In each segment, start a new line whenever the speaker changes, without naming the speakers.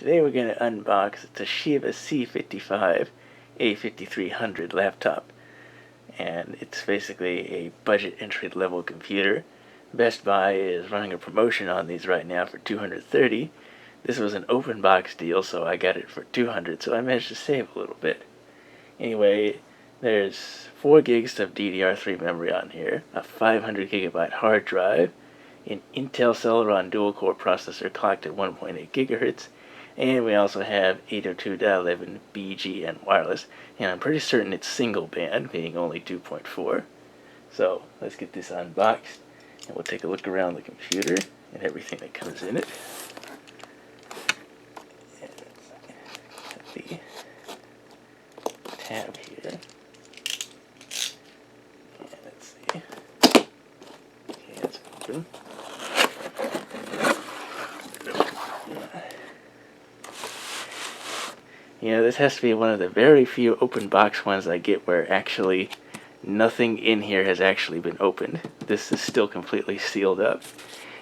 Today we're going to unbox a Toshiba C55-A5300 laptop, and it's basically a budget entry-level computer. Best Buy is running a promotion on these right now for $230. This was an open box deal, so I got it for $200, so I managed to save a little bit. Anyway, there's 4 gigs of DDR3 memory on here, a 500 gigabyte hard drive, an Intel Celeron dual-core processor clocked at 1.8 gigahertz, and we also have 802.11 BGN wireless, and I'm pretty certain it's single band, being only 2.4. So let's get this unboxed, and we'll take a look around the computer and everything that comes in it. And the tab here. And let's see. Okay, that's open. Yeah, this has to be one of the very few open box ones I get where actually nothing in here has actually been opened. This is still completely sealed up.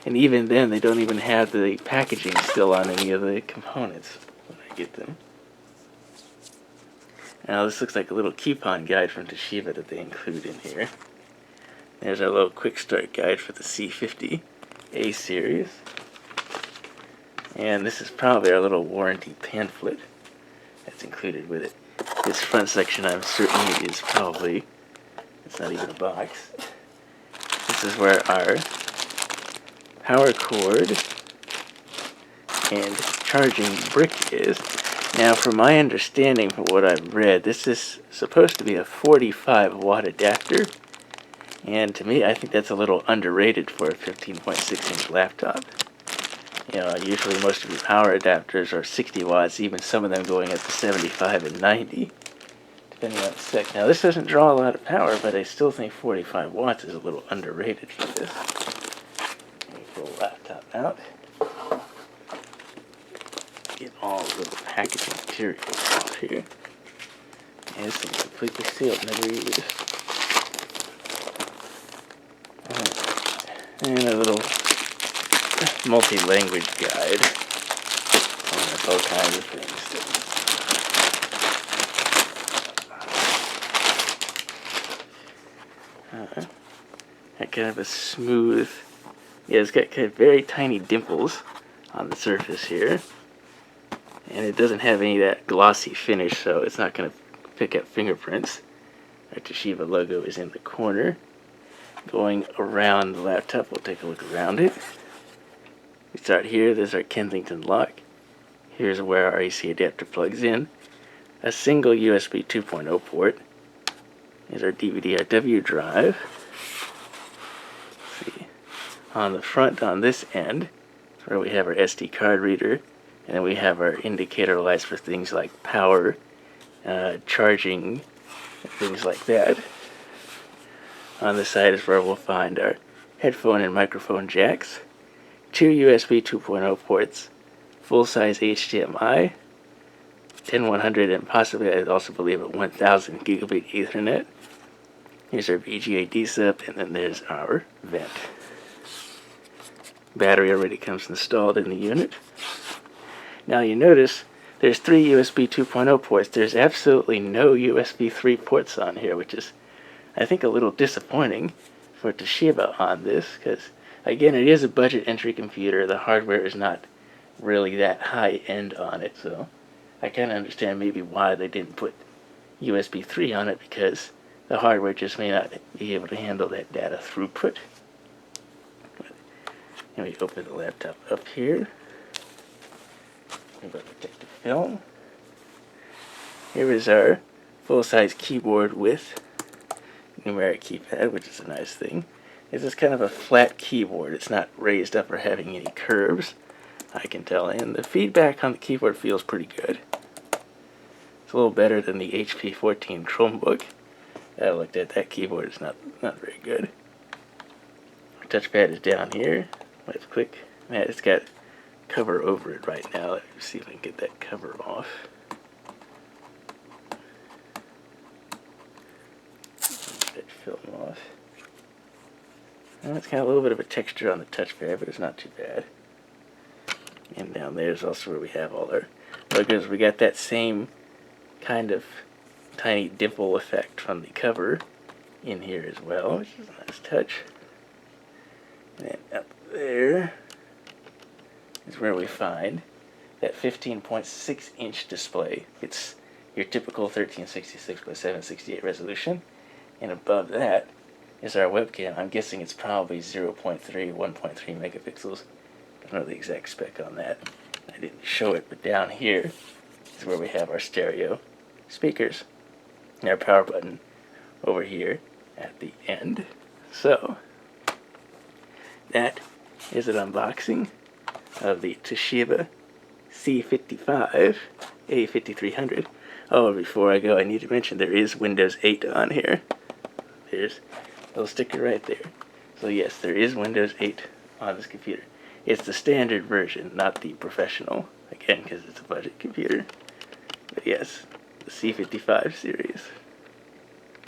And even then, they don't even have the packaging still on any of the components when I get them. Now, this looks like a little coupon guide from Toshiba that they include in here. There's our little quick start guide for the C50A series. And this is probably our little warranty pamphlet that's included with it. This front section, I'm certain, is probably, it's not even a box. This is where our power cord and charging brick is. Now, from my understanding, from what I've read, this is supposed to be a 45 watt adapter, and to me, I think that's a little underrated for a 15.6 inch laptop. You know, usually most of your power adapters are 60 watts, even some of them going up to 75 and 90, depending on the spec. Now, this doesn't draw a lot of power, but I still think 45 watts is a little underrated for this. Let me pull the laptop out. Get all the little packaging materials off here. And this thing's completely sealed, never used. And a little multi-language guide on all kinds of things. Got kind of a smooth, yeah, it's got kind of very tiny dimples on the surface here, and it doesn't have any of that glossy finish, so it's not going to pick up fingerprints. Our Toshiba logo is in the corner. Going around the laptop, we'll take a look around it. We start here. There's our Kensington lock. Here's where our AC adapter plugs in. A single USB 2.0 port. Here's our DVD-RW drive. Let's see. On the front, on this end, where we have our SD card reader, and then we have our indicator lights for things like power, charging, things like that. On the side is where we'll find our headphone and microphone jacks. 2 USB 2.0 ports, full-size HDMI, 10100 and possibly, I also believe, a 1000 gigabit Ethernet. Here's our VGA sub, and then there's our vent. Battery already comes installed in the unit. Now you notice there's 3 USB 2.0 ports. There's absolutely no USB 3 ports on here, which is, I think, a little disappointing for Toshiba on this, because again, it is a budget entry computer. The hardware is not really that high end on it, so I kind of understand maybe why they didn't put USB 3 on it, because the hardware just may not be able to handle that data throughput. And we open the laptop up here. We've got protective film. Here is our full-size keyboard with numeric keypad, which is a nice thing. This is kind of a flat keyboard. It's not raised up or having any curves, I can tell, and the feedback on the keyboard feels pretty good. It's a little better than the HP 14 Chromebook I looked at. That keyboard is not very good. Touchpad is down here. Let's click. Man, it's got cover over it right now. Let's see if I can get that cover off. Get that film off. Well, it's got a little bit of a texture on the touchpad, but it's not too bad. And down there is also where we have all our logos. We got that same kind of tiny dimple effect from the cover in here as well, which is a nice touch. And up there is where we find that 15.6 inch display. It's your typical 1366 by 768 resolution. And above that is our webcam. I'm guessing it's probably 0.3, 1.3 megapixels. I don't know the exact spec on that. I didn't show it, but down here is where we have our stereo speakers. And our power button over here at the end. So, that is an unboxing of the Toshiba C55-A5300. Oh, before I go, I need to mention there is Windows 8 on here. There's a little sticker right there. So yes, there is Windows 8 on this computer. It's the standard version, not the professional. Again, because it's a budget computer. But yes, the C55 series.